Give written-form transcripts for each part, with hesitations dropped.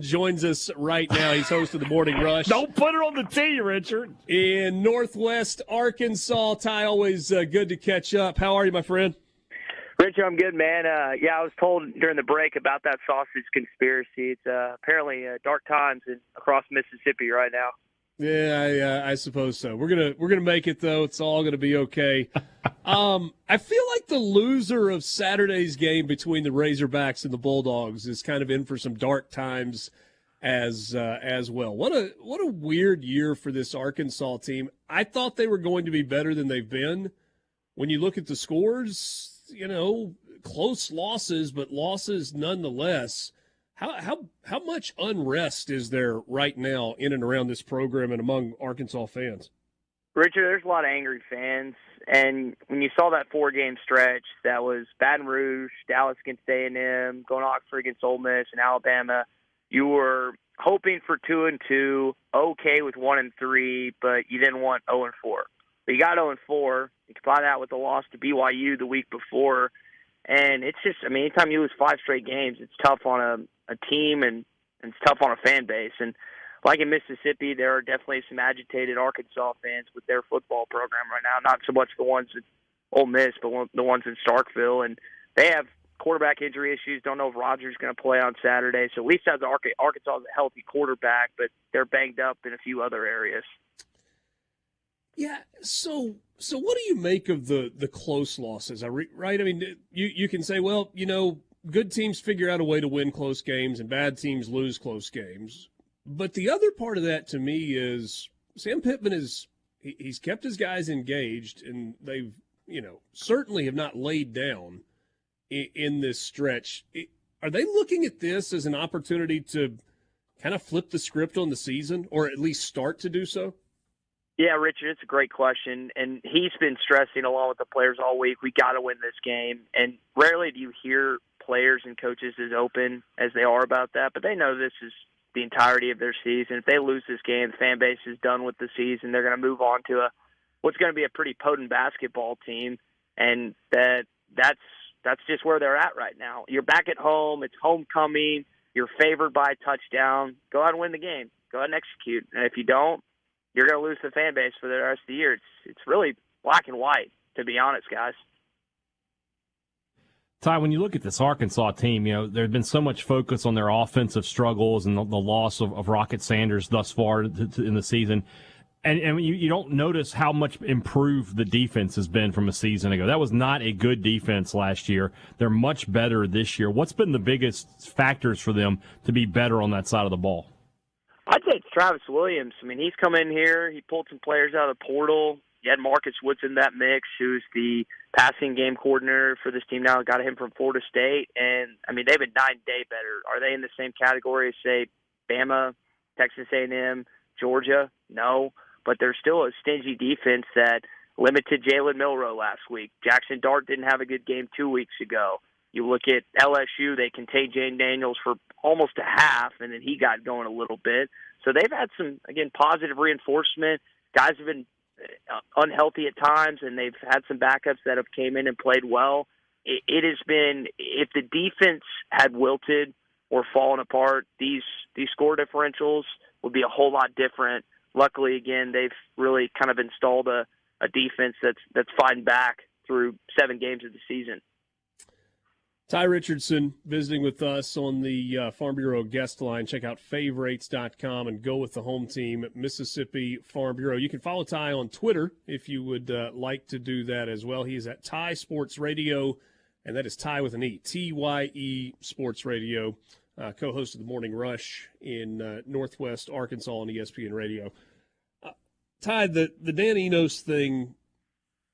Joins us right now. He's host of the Morning Rush. Don't put her on the tee, Richard. In Northwest Arkansas. Ty, always good to catch up. How are you, my friend? Richard, I'm good, man. I was told during the break about that sausage conspiracy. It's apparently dark times across Mississippi right now. Yeah, I suppose so. We're gonna make it though. It's all gonna be okay. I feel like the loser of Saturday's game between the Razorbacks and the Bulldogs is kind of in for some dark times as well. What a weird year for this Arkansas team. I thought they were going to be better than they've been. When you look at the scores, close losses, but losses nonetheless. How much unrest is there right now in and around this program and among Arkansas fans? Richard, there's a lot of angry fans, and when you saw that 4-game stretch, that was Baton Rouge, Dallas against A&M, going Oxford against Ole Miss, and Alabama, you were hoping for 2-2, okay with 1-3, but you didn't want 0-4. But you got 0-4. You combine that with the loss to BYU the week before, and it's just, anytime you lose 5 straight games, it's tough on a team and it's tough on a fan base. And like in Mississippi, there are definitely some agitated Arkansas fans with their football program right now. Not so much the ones at Ole Miss, but the ones in Starkville. And they have quarterback injury issues. Don't know if Rogers is going to play on Saturday. So at least has Arkansas has a healthy quarterback, but they're banged up in a few other areas. Yeah, so what do you make of the close losses? Right? You can say, well, good teams figure out a way to win close games and bad teams lose close games. But the other part of that to me is Sam Pittman he's kept his guys engaged, and they've, certainly have not laid down in this stretch. Are they looking at this as an opportunity to kind of flip the script on the season, or at least start to do so? Yeah, Richard, it's a great question, and he's been stressing along with the players all week, we got to win this game, and rarely do you hear players and coaches as open as they are about that, but they know this is the entirety of their season. If they lose this game, the fan base is done with the season. They're going to move on to what's going to be a pretty potent basketball team, and that's just where they're at right now. You're back at home. It's homecoming. You're favored by a touchdown. Go out and win the game. Go out and execute. And if you don't, you're going to lose the fan base for the rest of the year. It's really black and white, to be honest, guys. Ty, when you look at this Arkansas team, there's been so much focus on their offensive struggles and the loss of Rocket Sanders thus far in the season. And you don't notice how much improved the defense has been from a season ago. That was not a good defense last year. They're much better this year. What's been the biggest factors for them to be better on that side of the ball? I'd say it's Travis Williams. He's come in here. He pulled some players out of the portal. You had Marcus Woods in that mix, who's the passing game coordinator for this team now. Got him from Florida State. And, they've been night and day better. Are they in the same category as, say, Bama, Texas A&M, Georgia? No. But they're still a stingy defense that limited Jalen Milroe last week. Jackson Dart didn't have a good game 2 weeks ago. You look at LSU, they contained Jane Daniels for almost a half, and then he got going a little bit. So they've had some, again, positive reinforcement. Guys have been unhealthy at times, and they've had some backups that have came in and played well. It has been, if the defense had wilted or fallen apart, these score differentials would be a whole lot different. Luckily, again, they've really kind of installed a defense that's fighting back through 7 games of the season. Ty Richardson visiting with us on the Farm Bureau guest line. Check out favorites.com and go with the home team, Mississippi Farm Bureau. You can follow Ty on Twitter if you would like to do that as well. He is at Ty Sports Radio, and that is Ty with an E, Tye Sports Radio, co-host of the Morning Rush in Northwest Arkansas on ESPN Radio. Ty, the Dan Enos thing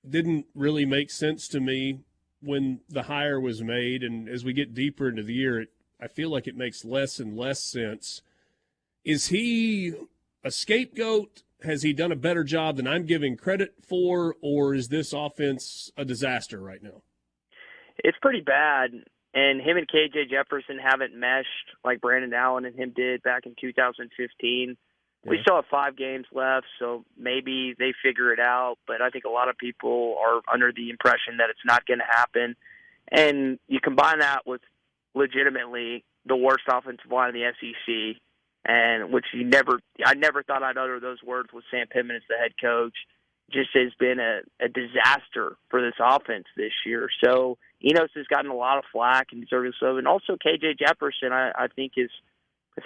didn't really make sense to me when the hire was made, and as we get deeper into the year, I feel like it makes less and less sense. Is he a scapegoat? Has he done a better job than I'm giving credit for, or is this offense a disaster right now? It's pretty bad, and him and KJ Jefferson haven't meshed like Brandon Allen and him did back in 2015. We still have 5 games left, so maybe they figure it out. But I think a lot of people are under the impression that it's not going to happen. And you combine that with legitimately the worst offensive line in the SEC, and I never thought I'd utter those words with Sam Pittman as the head coach. Just has been a disaster for this offense this year. So Enos has gotten a lot of flack, and deservedly so. And also KJ Jefferson, I think, has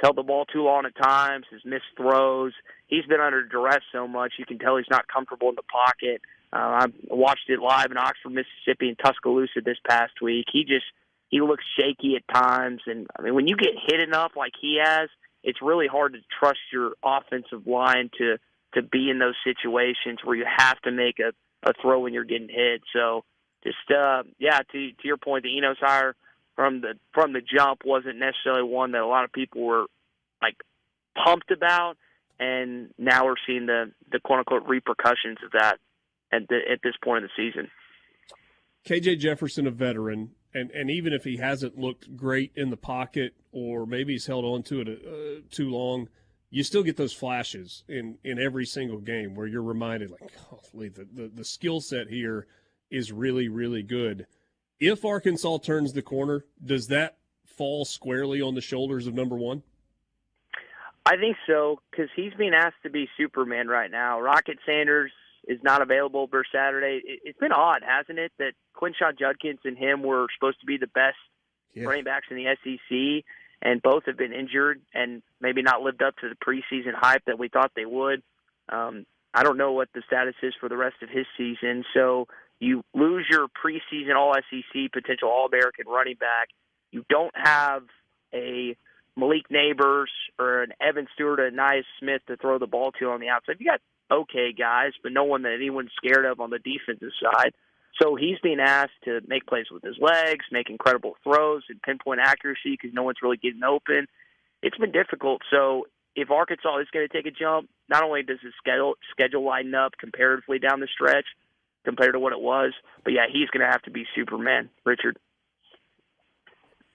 held the ball too long at times, has missed throws. He's been under duress so much, you can tell he's not comfortable in the pocket. I watched it live in Oxford, Mississippi, and Tuscaloosa this past week. He looks shaky at times. And, I mean, when you get hit enough like he has, it's really hard to trust your offensive line to be in those situations where you have to make a throw when you're getting hit. So just, to your point, the Enos hire from the jump wasn't necessarily one that a lot of people were, like, pumped about. And now we're seeing the quote-unquote repercussions of that at this point in the season. KJ Jefferson, a veteran, and even if he hasn't looked great in the pocket or maybe he's held on to it too long, you still get those flashes in every single game where you're reminded, like, holy, the skill set here is really, really good. If Arkansas turns the corner, does that fall squarely on the shoulders of number one? I think so, because he's being asked to be Superman right now. Rocket Sanders is not available for Saturday. It's been odd, hasn't it, that Quinshon Judkins and him were supposed to be the best running backs in the SEC, and both have been injured and maybe not lived up to the preseason hype that we thought they would. I don't know what the status is for the rest of his season. So you lose your preseason All-SEC potential All-American running back. You don't have a Malik Neighbors or an Evan Stewart or a Nia Smith to throw the ball to on the outside. You got okay guys, but no one that anyone's scared of on the defensive side. So he's being asked to make plays with his legs, make incredible throws and pinpoint accuracy because no one's really getting open. It's been difficult. So if Arkansas is going to take a jump, not only does his schedule lighten up comparatively down the stretch compared to what it was, but yeah, he's going to have to be Superman, Richard.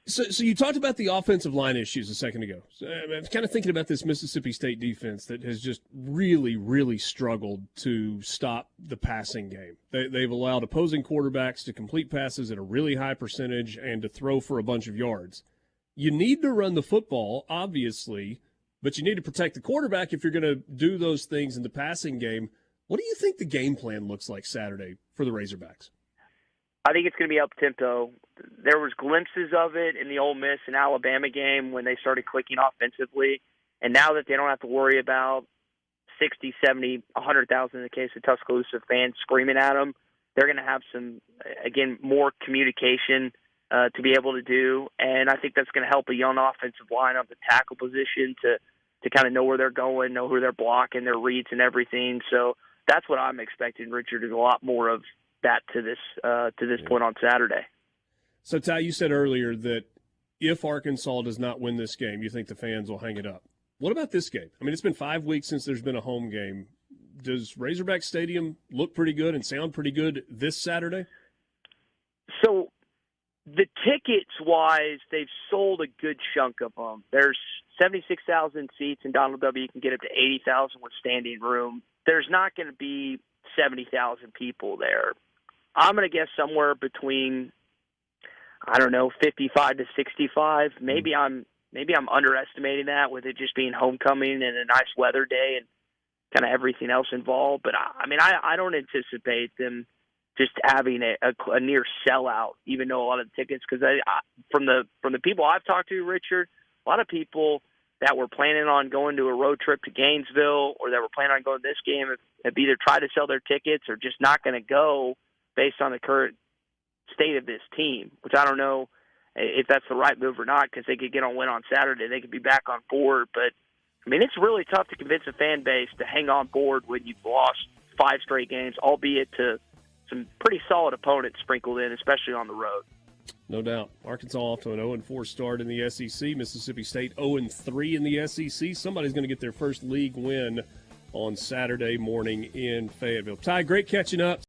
So you talked about the offensive line issues a second ago. So I'm kind of thinking about this Mississippi State defense that has just really, really struggled to stop the passing game. They've allowed opposing quarterbacks to complete passes at a really high percentage and to throw for a bunch of yards. You need to run the football, obviously, but you need to protect the quarterback if you're going to do those things in the passing game. What do you think the game plan looks like Saturday for the Razorbacks? I think it's going to be up-tempo. There was glimpses of it in the Ole Miss and Alabama game when they started clicking offensively. And now that they don't have to worry about 60, 70, 100,000 in the case of Tuscaloosa fans screaming at them, they're going to have some, again, more communication to be able to do. And I think that's going to help a young offensive line on the tackle position to kind of know where they're going, know who they're blocking, their reads and everything. So that's what I'm expecting, Richard, is a lot more of that to this point on Saturday. So, Ty, you said earlier that if Arkansas does not win this game, you think the fans will hang it up. What about this game? I mean, it's been 5 weeks since there's been a home game. Does Razorback Stadium look pretty good and sound pretty good this Saturday? So, the tickets-wise, they've sold a good chunk of them. There's 76,000 seats in Donald W. You can get up to 80,000 with standing room. There's not going to be 70,000 people there. I'm going to guess somewhere between, 55 to 65. Maybe I'm underestimating that with it just being homecoming and a nice weather day and kind of everything else involved. But I don't anticipate them just having a near sellout, even though a lot of the tickets, because from the people I've talked to, Richard, a lot of people that were planning on going to a road trip to Gainesville or that were planning on going to this game have either tried to sell their tickets or just not going to go based on the current state of this team, which I don't know if that's the right move or not, because they could get on win on Saturday. They could be back on board. But, I mean, it's really tough to convince a fan base to hang on board when you've lost 5 straight games, albeit to some pretty solid opponents sprinkled in, especially on the road. No doubt. Arkansas off to an 0-4 start in the SEC. Mississippi State 0-3 in the SEC. Somebody's going to get their first league win on Saturday morning in Fayetteville. Ty, great catching up.